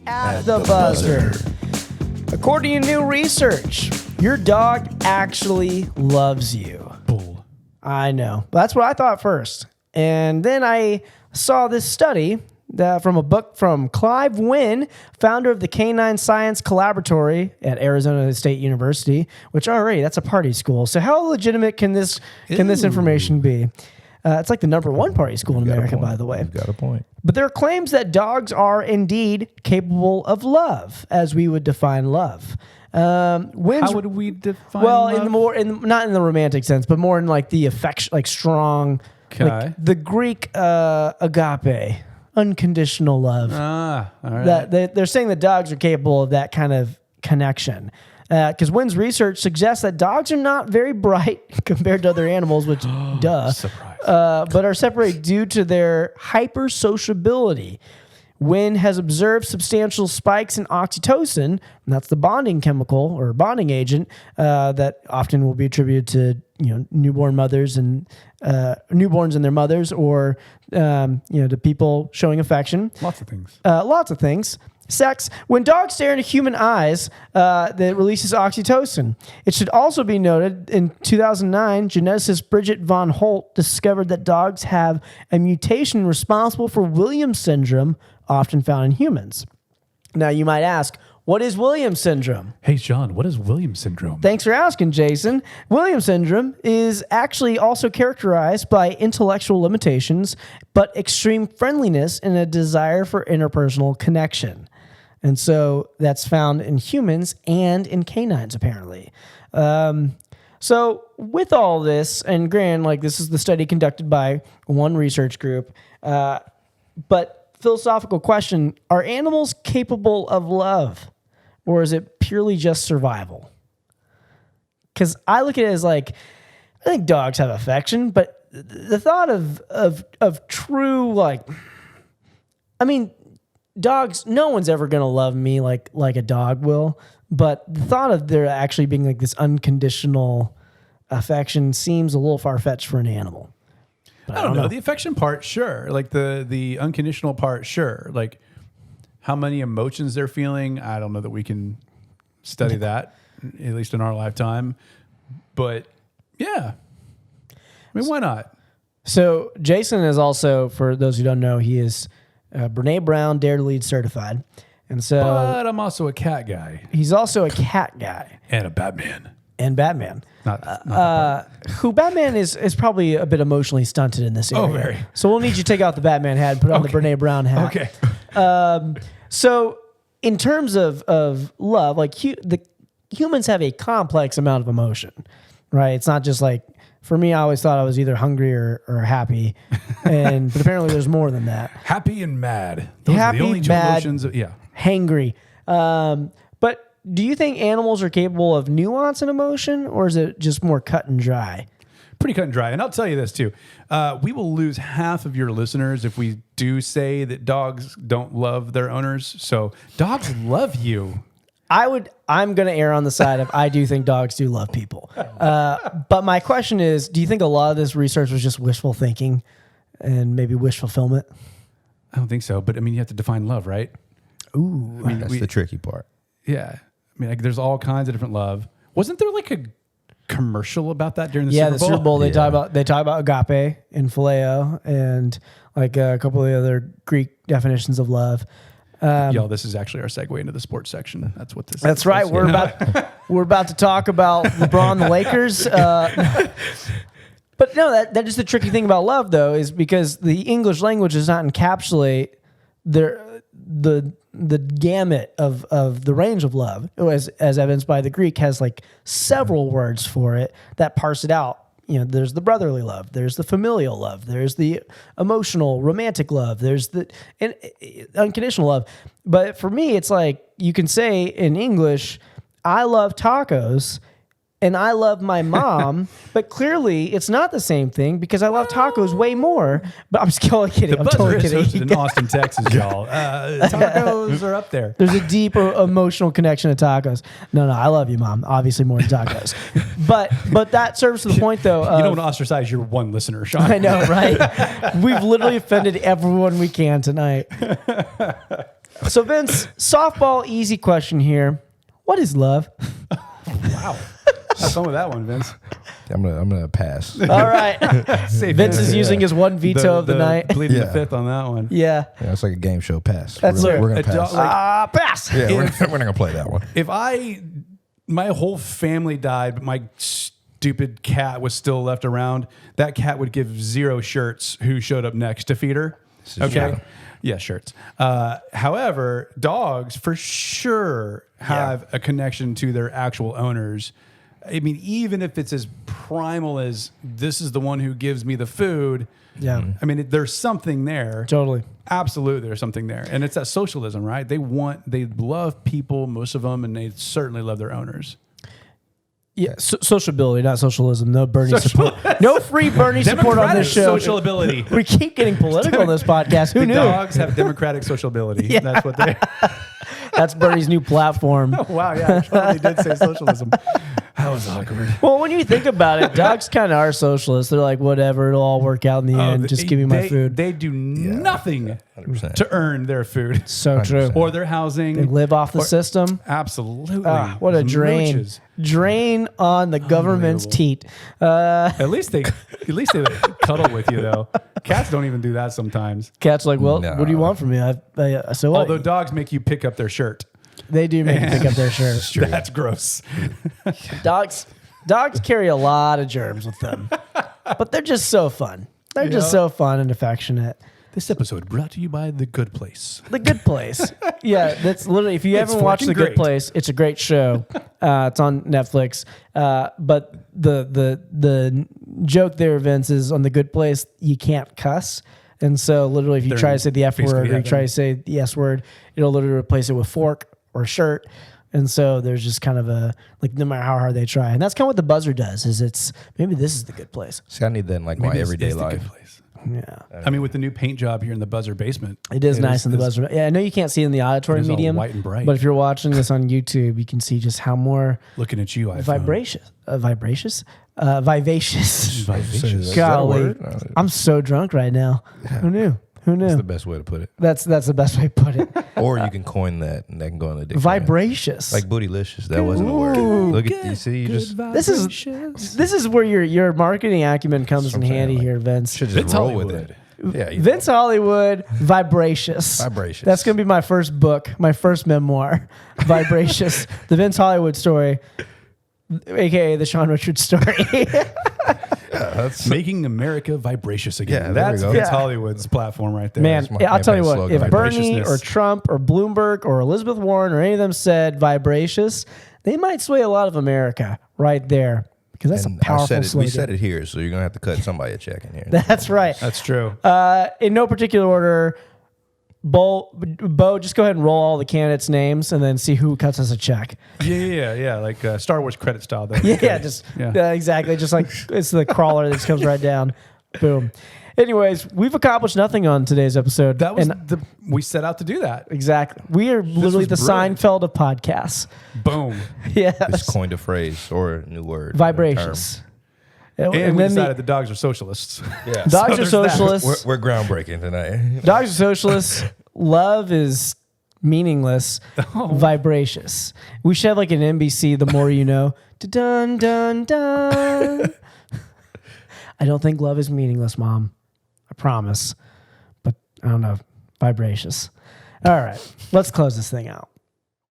at the buzzer. According to new research, your dog actually loves you. Bull. I know. That's what I thought first. And then I saw this study from a book from Clive Wynne, founder of the Canine Science Collaboratory at Arizona State University, which already, that's a party school. So how legitimate can this information be? It's like the #1 party school in America, by the way. You've got a point. But there are claims that dogs are indeed capable of love, as we would define love. How would we define love? Not in the romantic sense, but more in like the affection, like strong, like the Greek agape, unconditional love. All right. That they're saying that dogs are capable of that kind of connection. Because Wynn's research suggests that dogs are not very bright compared to other animals, which, Surprise. but are separated due to their hypersociability. Wynne has observed substantial spikes in oxytocin, and that's the bonding chemical or bonding agent that often will be attributed to newborn mothers and newborns and their mothers, or to people showing affection. Lots of things. Lots of things. Sex. When dogs stare into human eyes, that releases oxytocin. It should also be noted, in 2009, geneticist Bridgett vonHoldt discovered that dogs have a mutation responsible for Williams syndrome, often found in humans. Now, you might ask, what is Williams syndrome? Hey, John, what is Williams syndrome? Thanks for asking, Jason. Williams syndrome is actually also characterized by intellectual limitations, but extreme friendliness and a desire for interpersonal connection. And so that's found in humans and in canines, apparently. So with all this, and granted, this is the study conducted by one research group, but philosophical question, are animals capable of love? Or is it purely just survival? Because I look at it as I think dogs have affection, but the thought of true, dogs, no one's ever going to love me like a dog will, but the thought of there actually being this unconditional affection seems a little far-fetched for an animal. I don't know. The affection part, sure. The unconditional part, sure. How many emotions they're feeling, I don't know that we can study that, at least in our lifetime. But yeah, why not? So Jason is also, for those who don't know, he is Brene Brown Dare to Lead certified. And so, but I'm also a cat guy. He's also a cat guy. And a Batman. Who Batman is probably a bit emotionally stunted in this area. Oh, very. So we'll need you to take out the Batman hat and put on the Brene Brown hat. Okay. So in terms of love, the humans have a complex amount of emotion, right? It's not just for me, I always thought I was either hungry or happy, but apparently there's more than that. Happy and mad. Those are the only two emotions. Hangry. But do you think animals are capable of nuance and emotion, or is it just more cut and dry? Pretty cut and dry. And I'll tell you this too. We will lose half of your listeners if we do say that dogs don't love their owners. So dogs love you. I'm going to err on the side of I do think dogs do love people. But my question is, do you think a lot of this research was just wishful thinking and maybe wish fulfillment? I don't think so. But you have to define love, right? Ooh. That's the tricky part. Yeah. There's all kinds of different love. Wasn't there a commercial about that during the Super Bowl? Yeah, the Super Bowl. They talk about agape and phileo and a couple of the other Greek definitions of love. Y'all, this is actually our segue into the sports section. That's what this is. That's right. We're about to talk about LeBron, the Lakers. But no, that is the tricky thing about love, though, is because the English language does not encapsulate the gamut of the range of love, as evidenced by the Greek, has several words for it that parse it out. There's the brotherly love, there's the familial love, there's the emotional, romantic love, there's the unconditional love. But for me, it's you can say in English, I love tacos and I love my mom, but clearly it's not the same thing because I love tacos way more. But I'm just kidding. I'm totally kidding. In Austin, Texas, y'all. Tacos are up there. There's a deep emotional connection to tacos. No, I love you, Mom. Obviously more than tacos. But that serves to the point, though. You don't want to ostracize your one listener, Sean. I know, right? We've literally offended everyone we can tonight. So Vince, softball, easy question here. What is love? Wow. Have fun with that one, Vince. I'm gonna pass. All right. Vince is using his one veto of the night. Pleading the fifth on that one. Yeah. Yeah, it's like a game show pass. That's we're, it. we're gonna pass. Pass. Yeah, we're not gonna play that one. If my whole family died, but my stupid cat was still left around, that cat would give 0 shirts who showed up next to feed her. Okay. True. Yeah, shirts. However, dogs for sure have a connection to their actual owners. I mean, even if it's as primal as this is the one who gives me the food. Yeah. I mean, there's something there. Totally. Absolutely, there's something there. And it's that socialism, right? They love people, most of them, and they certainly love their owners. Yeah, sociability, not socialism. No Bernie support. No free Bernie support on this show. Sociability. We keep getting political on this podcast. Who The knew? dogs have democratic sociability. Yeah. That's what they. That's Bernie's new platform. Wow, yeah, I totally did say socialism. That was awkward. Well, when you think about it, dogs kind of are socialists. They're like, whatever, it'll all work out in the end. Just give me my food. They do nothing 100%. to earn their food. So true. Or their housing. They live off the system. Absolutely. What a Those drain. mooches. Drain on the government's teat. At least they cuddle with you, though. Cats don't even do that sometimes. Cat's like, well, No. what do you want from me? So what? Although dogs make you pick up their shirt. They do make you pick up their shirt. That's gross. Dogs carry a lot of germs with them, but they're just so fun. They're just so fun and affectionate. This episode brought to you by The Good Place. The Good Place. Yeah, that's literally, if you It's haven't watched The fucking Good great. Place, it's a great show. It's on Netflix. But the joke there, Vince, is on The Good Place, you can't cuss. And so literally if you They're try to say the F basically word or you heaven. try to say the S word, it'll literally replace it with fork or shirt. And so there's just kind of a, like, no matter how hard they try. And that's kind of what the buzzer does, is it's, maybe this is the good place. See, I need that in like Maybe my this everyday is the life. Good Place. Yeah. I mean, with the new paint job here in the buzzer basement. It is nice in the it's- buzzer. Yeah, I know you can't see it in the auditory It is all medium. white and bright. But if you're watching this on YouTube, you can see just how more Looking at you, iPhone. vivacious. Vivacious. Is that a Golly, word? I'm so drunk right now. Who knew? Who That's knew? the best way to put it. That's the best way to put it. Or you can coin that, and that can go in the dictionary. Vibracious. Like bootylicious. That wasn't a word. Look at you. See, you just this is where your marketing acumen comes in what I'm saying, handy like, here, Vince. should just Vince roll Hollywood. with it. Yeah, you Vince Hollywood, Vibracious. Vibracious. That's going to be my first book, my first memoir, Vibracious, the Vince Hollywood story, aka the Sean Richards story. that's Making America vibracious again. Yeah, there we That's go. Vince Yeah. Hollywood's platform right there. Man, my I'll tell you campaign what, slogan, if Bernie or vibraciousness. Trump or Bloomberg or Elizabeth Warren or any of them said Vibracious, they might sway a lot of America right there. Because that's and a powerful I said it, slogan. we said it here, so you're gonna have to cut somebody a check in here. That's right. That's true. In no particular order, Bo, just go ahead and roll all the candidates' names and then see who cuts us a check. Yeah. Like Star Wars credit style. Though. Yeah, just exactly. Just like it's the crawler that just comes right down. Boom. Anyways, we've accomplished nothing on today's episode. That was And we set out to do that. exactly. We are literally the was brilliant. Seinfeld of podcasts. Boom. Yeah. Just coined a phrase or a new word. Vibracious. And we then decided the dogs are socialists. Yeah. dogs So are there's that. socialists. We're groundbreaking tonight. Dogs are socialists. Love is meaningless. Vibracious. We should have like an NBC, The More You Know. Dun dun dun. I don't think love is meaningless, Mom. I promise. But I don't know. Vibracious. All right. Let's close this thing out.